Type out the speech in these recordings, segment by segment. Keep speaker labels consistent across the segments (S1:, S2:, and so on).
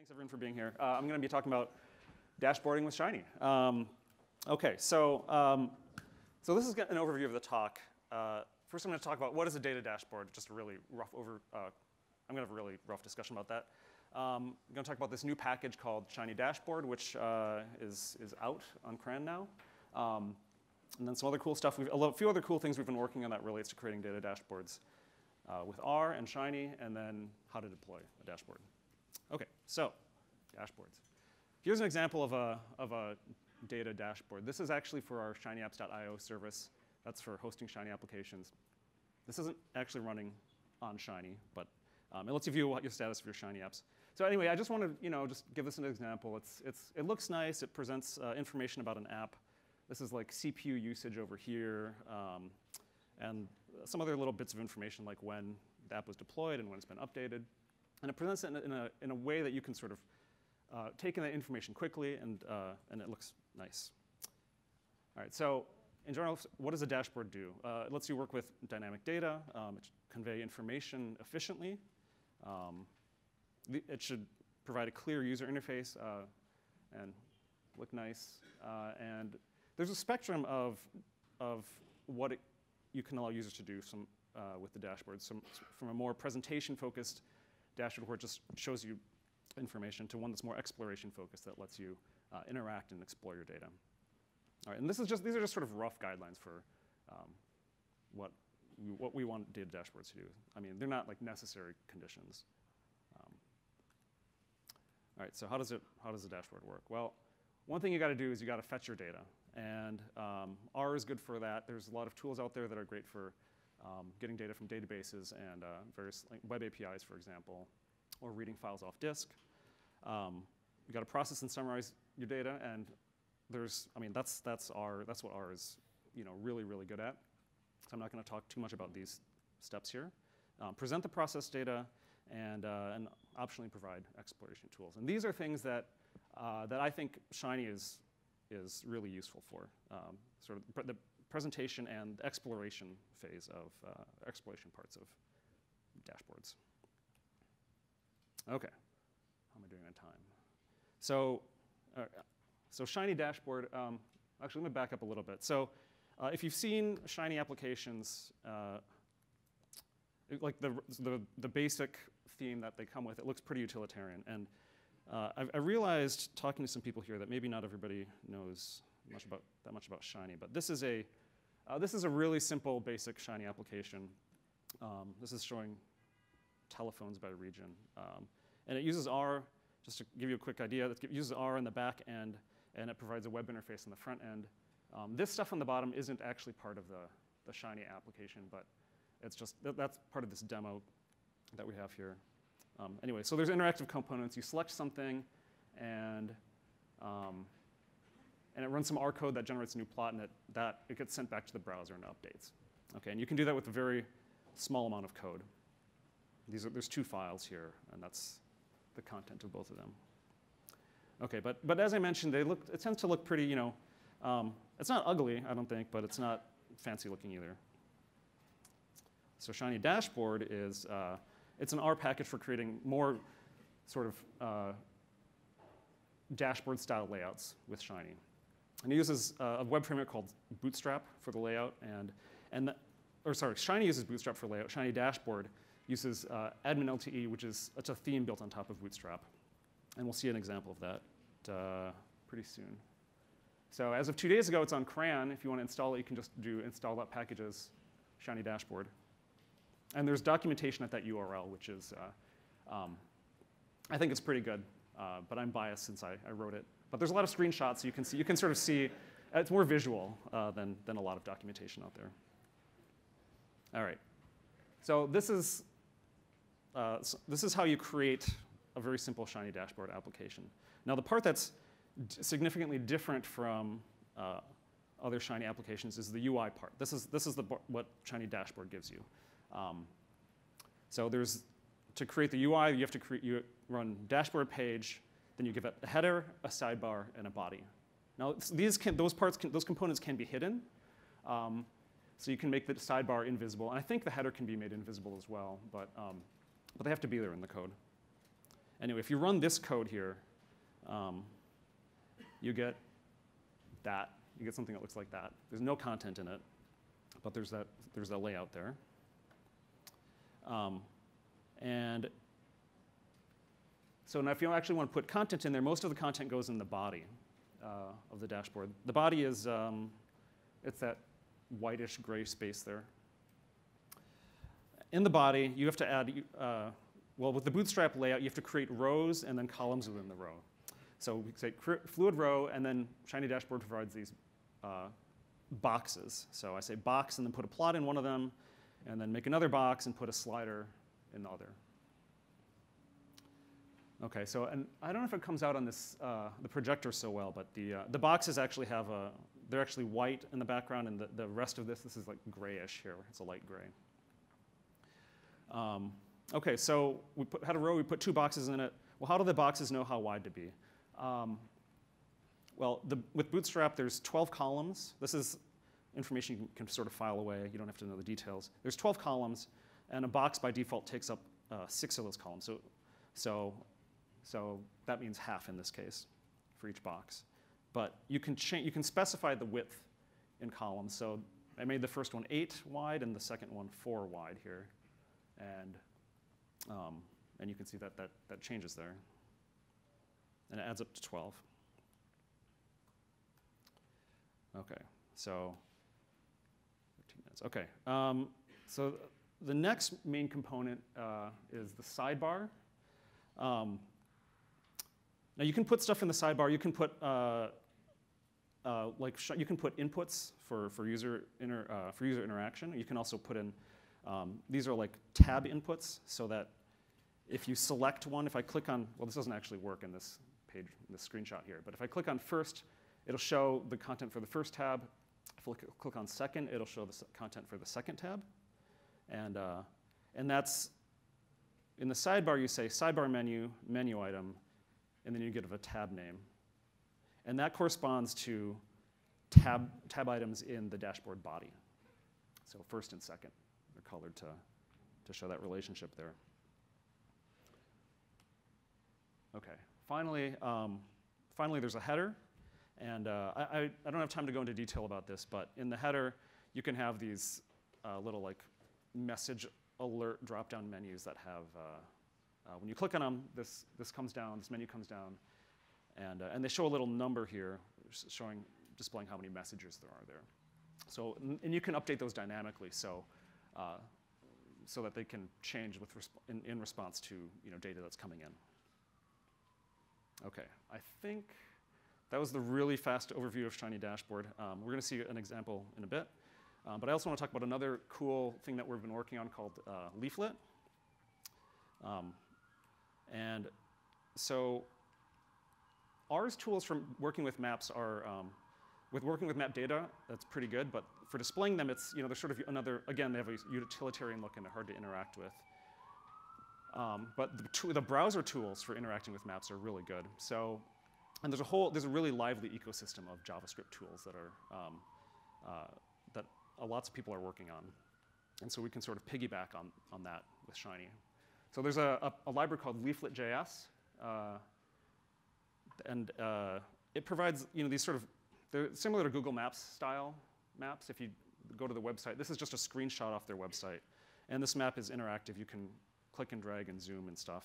S1: Thanks everyone for being here. I'm going to be talking about dashboarding with Shiny. Okay, so this is an overview of the talk. First, I'm going to talk about what is a data dashboard. Just a really rough I'm going to have a really rough discussion about that. I'm going to talk about this new package called Shiny Dashboard, which is out on CRAN now. And then some other cool stuff. A few other cool things we've been working on that relates to creating data dashboards with R and Shiny, and then how to deploy a dashboard. Okay, so dashboards. Here's an example of a data dashboard. This is actually for our shinyapps.io service. That's for hosting Shiny applications. This isn't actually running on Shiny, but it lets you view what your status of your Shiny apps. So anyway, I just want to just give this an example. It looks nice. It presents information about an app. This is like CPU usage over here, and some other little bits of information like when the app was deployed and when it's been updated. And it presents it in a way that you can sort of take in that information quickly, and it looks nice. All right, so in general, what does a dashboard do? It lets you work with dynamic data, convey information efficiently. It should provide a clear user interface and look nice. And there's a spectrum of what you can allow users to do with the dashboard. From a more presentation-focused dashboard where it just shows you information to one that's more exploration-focused that lets you interact and explore your data. All right, and these are just sort of rough guidelines for what we want data dashboards to do. I mean, they're not like necessary conditions. All right, so how does the dashboard work? Well, one thing you got to do is you got to fetch your data, and R is good for that. There's a lot of tools out there that are great for getting data from databases and various web APIs, for example, or reading files off disk. You got to process and summarize your data, and that's what R is, really, really good at. So I'm not going to talk too much about these steps here. Present the processed data, and optionally provide exploration tools. And these are things that I think Shiny is really useful for, sort of the presentation and exploration phase of exploration parts of dashboards. Okay, how am I doing on time? So Shiny Dashboard, actually let me back up a little bit. So if you've seen Shiny applications, like the basic theme that they come with, it looks pretty utilitarian. And I realized talking to some people here that maybe not everybody knows that much about Shiny, but this is a really simple, basic Shiny application. This is showing telephones by region. And it uses R, just to give you a quick idea, it uses R in the back end, and it provides a web interface on the front end. This stuff on the bottom isn't actually part of the Shiny application, but it's just, that's part of this demo that we have here. Anyway, so there's interactive components. You select something, and it runs some R code that generates a new plot, and it gets sent back to the browser and updates. Okay, and you can do that with a very small amount of code. There's 2 files here, and that's the content of both of them. Okay, but as I mentioned, it tends to look pretty, it's not ugly, I don't think, but it's not fancy looking either. So Shiny Dashboard is, it's an R package for creating more sort of dashboard-style layouts with Shiny. And it uses a web framework called Bootstrap for the layout, Shiny uses Bootstrap for layout. Shiny Dashboard uses Admin LTE, which is a theme built on top of Bootstrap. And we'll see an example of that pretty soon. So as of 2 days ago, it's on CRAN. If you want to install it, you can just do install.packages Shiny Dashboard. And there's documentation at that URL, which is, I think it's pretty good, but I'm biased since I wrote it. But there's a lot of screenshots, so you can sort of see, it's more visual than a lot of documentation out there. All right, so this is how you create a very simple Shiny Dashboard application. Now the part that's significantly different from other Shiny applications is the UI part. This is what Shiny Dashboard gives you. So to create the UI, you have to you run dashboard page, then you give it a header, a sidebar, and a body. Now those components can be hidden, so you can make the sidebar invisible, and I think the header can be made invisible as well, but they have to be there in the code. Anyway, if you run this code here, you get that. You get something that looks like that. There's no content in it, but there's that layout there. And so now if you actually want to put content in there, most of the content goes in the body of the dashboard. The body is, it's that whitish gray space there. In the body, you have to add, well, with the Bootstrap layout, you have to create rows and then columns within the row. So we say fluid row, and then Shiny Dashboard provides these boxes. So I say box and then put a plot in one of them, and then make another box and put a slider in the other. Okay, so and I don't know if it comes out on this the projector so well, but the boxes actually have they're actually white in the background, and the rest of this is like grayish here. It's a light gray. Okay, so we had a row. We put 2 boxes in it. Well, how do the boxes know how wide to be? Well, with Bootstrap, there's 12 columns. This is information you can sort of file away. You don't have to know the details. There's 12 columns, and a box by default takes up 6 of those columns. So that means half in this case for each box. But you can specify the width in columns. So I made the first one 8 wide and the second one 4 wide here, and you can see that changes there, and it adds up to 12. Okay, so 13 minutes. Okay, so the next main component is the sidebar. Now you can put stuff in the sidebar. You can put you can put inputs for user interaction. You can also put in these are like tab inputs, so that if you select one, if I click on, well, this doesn't actually work in this page, in this screenshot here, but if I click on first, it'll show the content for the first tab. If I click on second, it'll show the content for the second tab. And that's, in the sidebar, you say sidebar menu, menu item, and then you give a tab name. And that corresponds to tab items in the dashboard body. So first and second, they're colored to show that relationship there. Okay, finally there's a header. And I don't have time to go into detail about this, but in the header, you can have these little like message alert drop-down menus that have, when you click on them, this comes down, this menu comes down, and they show a little number here displaying how many messages there are there. So, and you can update those dynamically, so that they can change in response to data that's coming in. Okay, I think that was the really fast overview of Shiny Dashboard. We're going to see an example in a bit. But I also want to talk about another cool thing that we've been working on called Leaflet. And so R's tools for working with maps are, with working with map data, that's pretty good. But for displaying them, it's, they're sort of another, again, they have a utilitarian look and they're hard to interact with. But the browser tools for interacting with maps are really good. So, and there's a really lively ecosystem of JavaScript tools that are that lots of people are working on, and so we can sort of piggyback on that with Shiny. So there's a library called Leaflet.js, and it provides these sort of, they're similar to Google Maps style maps. If you go to the website, this is just a screenshot off their website, and this map is interactive. You can click and drag and zoom and stuff,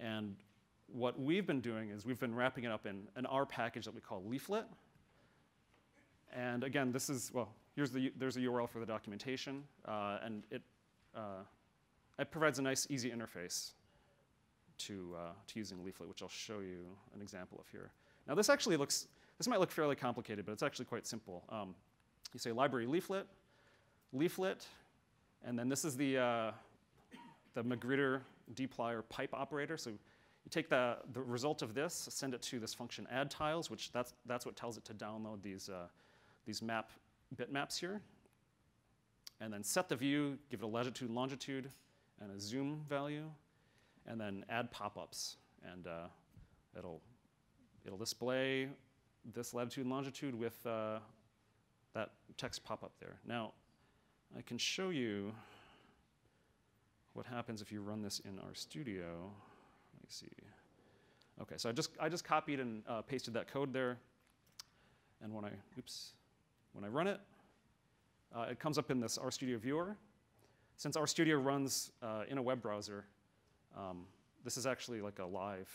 S1: and what we've been doing is we've been wrapping it up in an R package that we call Leaflet. And again, this is, well, there's a URL for the documentation, and it provides a nice, easy interface to using Leaflet, which I'll show you an example of here. Now this might look fairly complicated, but it's actually quite simple. You say library Leaflet, and then this is the Magritte dplyr pipe operator. So you take the result of this, send it to this function add tiles, which that's what tells it to download these map bitmaps here, and then set the view, give it a latitude, longitude, and a zoom value, and then add pop-ups, and it'll display this latitude and longitude with that text pop-up there. Now, I can show you what happens if you run this in RStudio. Let me see. Okay, so I just copied and pasted that code there. And when I run it, it comes up in this RStudio viewer. Since RStudio runs in a web browser, this is actually like a live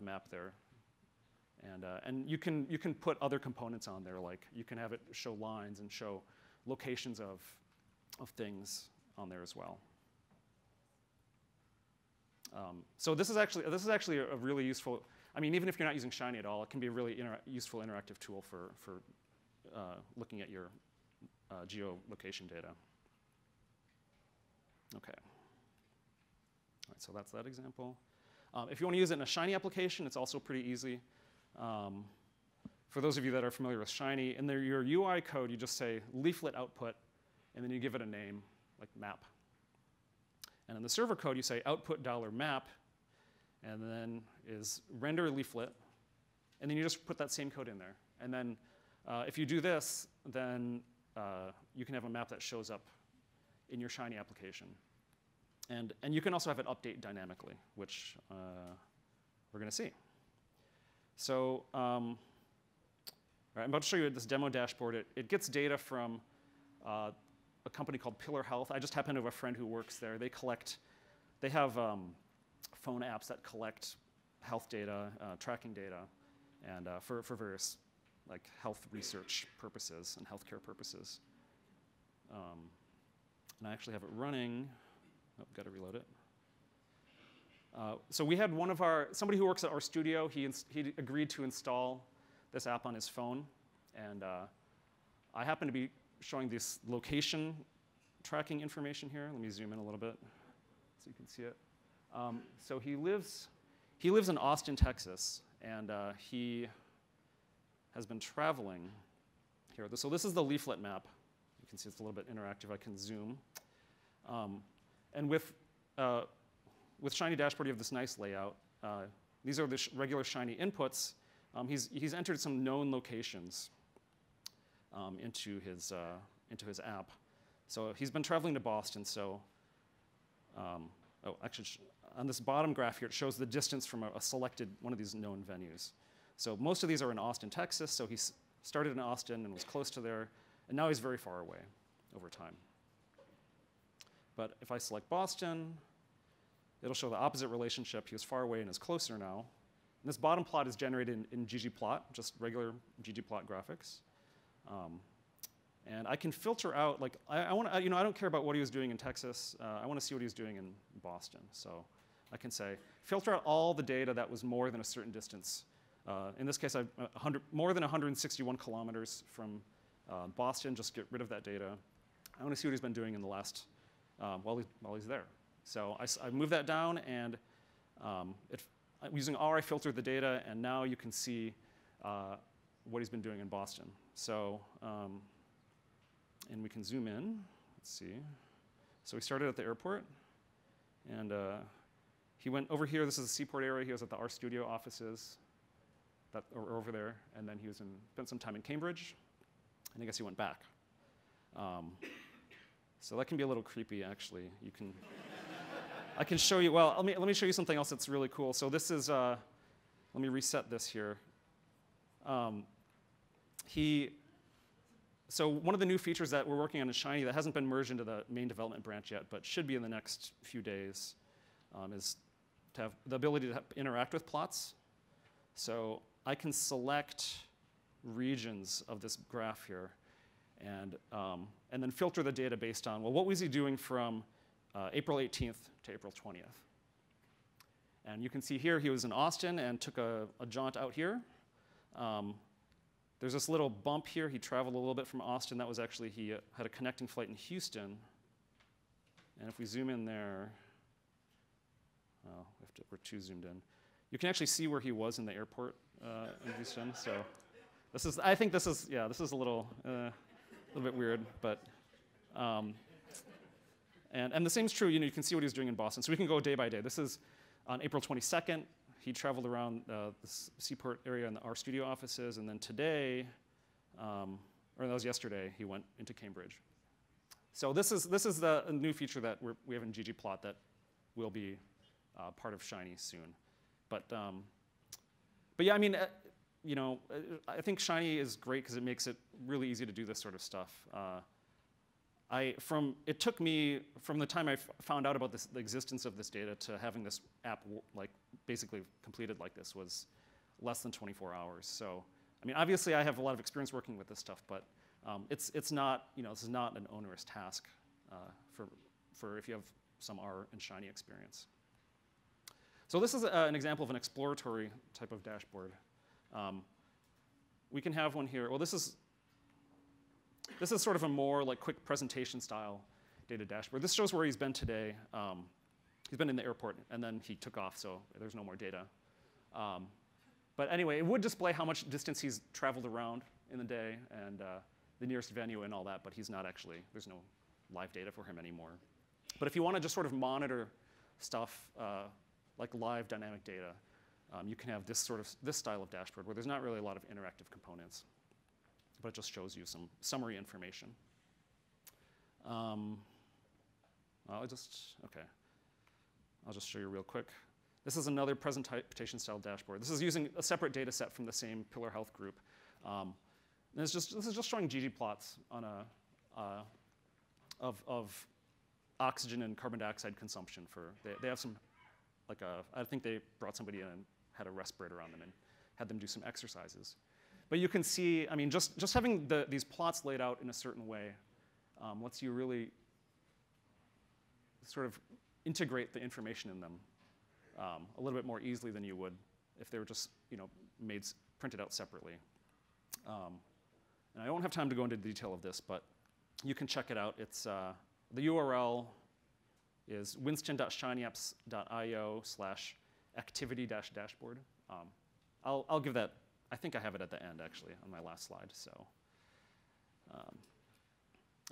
S1: map there. And you can put other components on there, like you can have it show lines and show locations of things on there as well. So this is actually a really useful. I mean, even if you're not using Shiny at all, it can be a really useful interactive tool for looking at your geolocation data. Okay. All right, so that's that example. If you want to use it in a Shiny application, it's also pretty easy. For those of you that are familiar with Shiny, in your UI code, you just say leaflet output, and then you give it a name, like map. And in the server code, you say output $map, and then is render leaflet, and then you just put that same code in there. And then if you do this, then you can have a map that shows up in your Shiny application. And you can also have it update dynamically, which we're going to see. So I'm about to show you this demo dashboard. It gets data from a company called Pillar Health. I just happen to have a friend who works there. They have phone apps that collect health data, tracking data, and for various like health research purposes and healthcare purposes. And I actually have it running. Oh, got to reload it. So we had somebody who works at RStudio, he agreed to install this app on his phone. And I happen to be showing this location tracking information here. Let me zoom in a little bit so you can see it. So he lives in Austin, Texas, and he has been traveling here. So this is the leaflet map. You can see it's a little bit interactive. I can zoom. And with Shiny Dashboard, you have this nice layout. These are the regular Shiny inputs. He's entered some known locations into his app. So he's been traveling to Boston. So, actually, on this bottom graph here, it shows the distance from a selected one of these known venues. So most of these are in Austin, Texas. So he started in Austin and was close to there, and now he's very far away over time. But if I select Boston, it'll show the opposite relationship. He was far away and is closer now. And this bottom plot is generated in ggplot, just regular ggplot graphics. And I can filter out, like, I don't care about what he was doing in Texas. I want to see what he was doing in Boston. So I can say, filter out all the data that was more than a certain distance. In this case, more than 161 kilometers from Boston. Just get rid of that data. I want to see what he's been doing in the last, while he's there. So I move that down, and using R, I filtered the data, and now you can see what he's been doing in Boston. So, and we can zoom in. Let's see. So we started at the airport, and he went over here. This is the Seaport area. He was at the RStudio offices that are over there, and then he spent some time in Cambridge, and I guess he went back. So that can be a little creepy, actually. I can show you. Well, let me show you something else that's really cool. So this is. Let me reset this here. So one of the new features that we're working on in Shiny that hasn't been merged into the main development branch yet, but should be in the next few days, is to have the ability to interact with plots. So I can select regions of this graph here, and then filter the data based on, well, what was he doing from April 18th to April 20th? And you can see here he was in Austin and took a jaunt out here. There's this little bump here. He traveled a little bit from Austin. That was actually, he had a connecting flight in Houston. And if we zoom in there, we're too zoomed in. You can actually see where he was in the airport in Houston. So I think this is a little bit weird, but, and the same is true, you can see what he was doing in Boston. So we can go day by day. This is on April 22nd. He traveled around the Seaport area in the RStudio offices, and then today, or that was yesterday, he went into Cambridge. So this is the new feature that we have in ggplot that will be part of Shiny soon. But yeah, I mean, I think Shiny is great because it makes it really easy to do this sort of stuff. It took me from the time I found out about the existence of this data to having this app basically completed like this was less than 24 hours. So I mean, obviously I have a lot of experience working with this stuff, but it's not, this is not an onerous task for if you have some R and Shiny experience. So this is an example of an exploratory type of dashboard. We can have one here. Well, this is sort of a more quick presentation style data dashboard. This shows where he's been today. He's been in the airport, and then he took off, so there's no more data. But anyway, it would display how much distance he's traveled around in the day and the nearest venue and all that, but he's not actually, there's no live data for him anymore. But if you want to just sort of monitor stuff like live dynamic data, you can have this style of dashboard where there's not really a lot of interactive components, but it just shows you some summary information. I'll just show you real quick. This is another presentation style dashboard. This is using a separate data set from the same Pillar Health group. This is just showing ggplots on of oxygen and carbon dioxide consumption for, they have some, I think they brought somebody in and had a respirator on them and had them do some exercises. But you can see, I mean, just having these plots laid out in a certain way lets you really sort of integrate the information in them a little bit more easily than you would if they were just printed out separately. And I don't have time to go into the detail of this, but you can check it out. It's the URL is winston.shinyapps.io/activity-dashboard. I'll give that. I think I have it at the end actually on my last slide. So,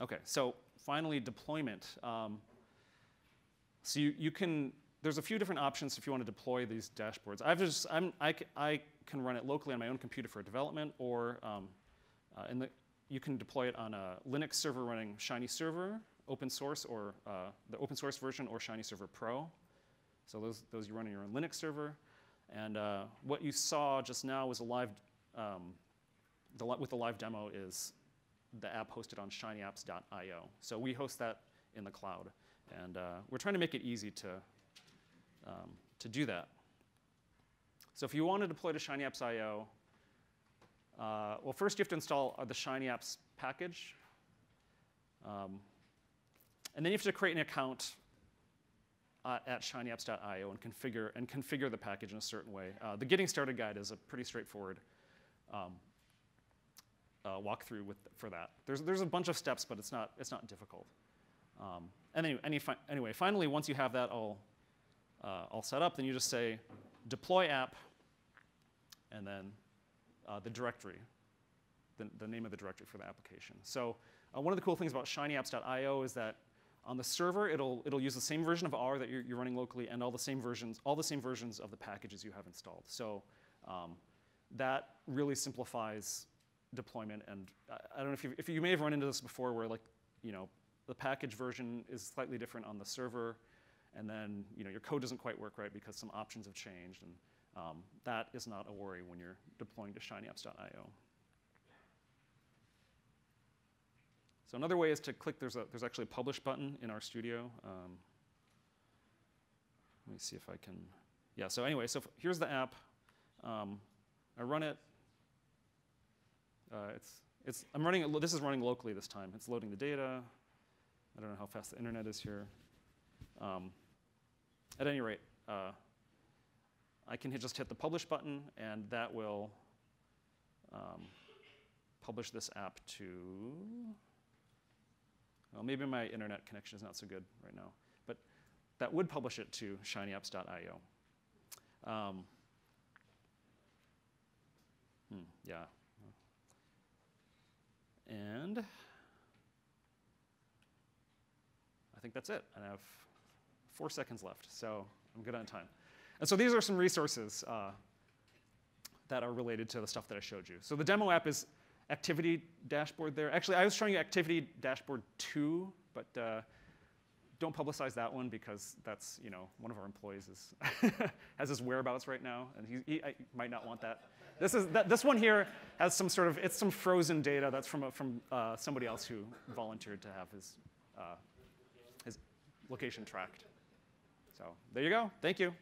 S1: okay. So finally, deployment. So you can. There's a few different options if you want to deploy these dashboards. I can run it locally on my own computer for development, or you can deploy it on a Linux server running Shiny Server, open source, or the open source version, or Shiny Server Pro. So those you run on your own Linux server. And what you saw just now was a live, with the live demo is the app hosted on shinyapps.io. So we host that in the cloud, and we're trying to make it easy to do that. So if you want to deploy to shinyapps.io, well, first you have to install the Shiny Apps package. And then you have to create an account at shinyapps.io and configure the package in a certain way. The Getting Started guide is a pretty straightforward walkthrough for that. There's a bunch of steps, but it's not difficult. And anyway, finally, once you have that all set up, then you just say deploy app, and then the directory, the name of the directory for the application. So one of the cool things about shinyapps.io is that on the server, it'll use the same version of R that you're running locally, and all the same versions of the packages you have installed. So that really simplifies deployment. And I don't know if you may have run into this before, where the package version is slightly different on the server, and then your code doesn't quite work right because some options have changed, and that is not a worry when you're deploying to shinyapps.io. So another way is to click. There's actually a publish button in RStudio. Let me see if I can. Yeah. So anyway, here's the app. I run it. I'm running it. This is running locally this time. It's loading the data. I don't know how fast the internet is here. At any rate, I can just hit the publish button, and that will publish this app to. Well, maybe my internet connection is not so good right now, but that would publish it to shinyapps.io. Yeah. And I think that's it. And I have 4 seconds left, so I'm good on time. And so these are some resources that are related to the stuff that I showed you. So the demo app is Activity Dashboard there. Actually, I was showing you Activity Dashboard 2 But don't publicize that one because that's, one of our employees has his whereabouts right now, and he might not want that. This one here has some sort of, it's some frozen data that's from somebody else who volunteered to have his location tracked. So there you go. Thank you.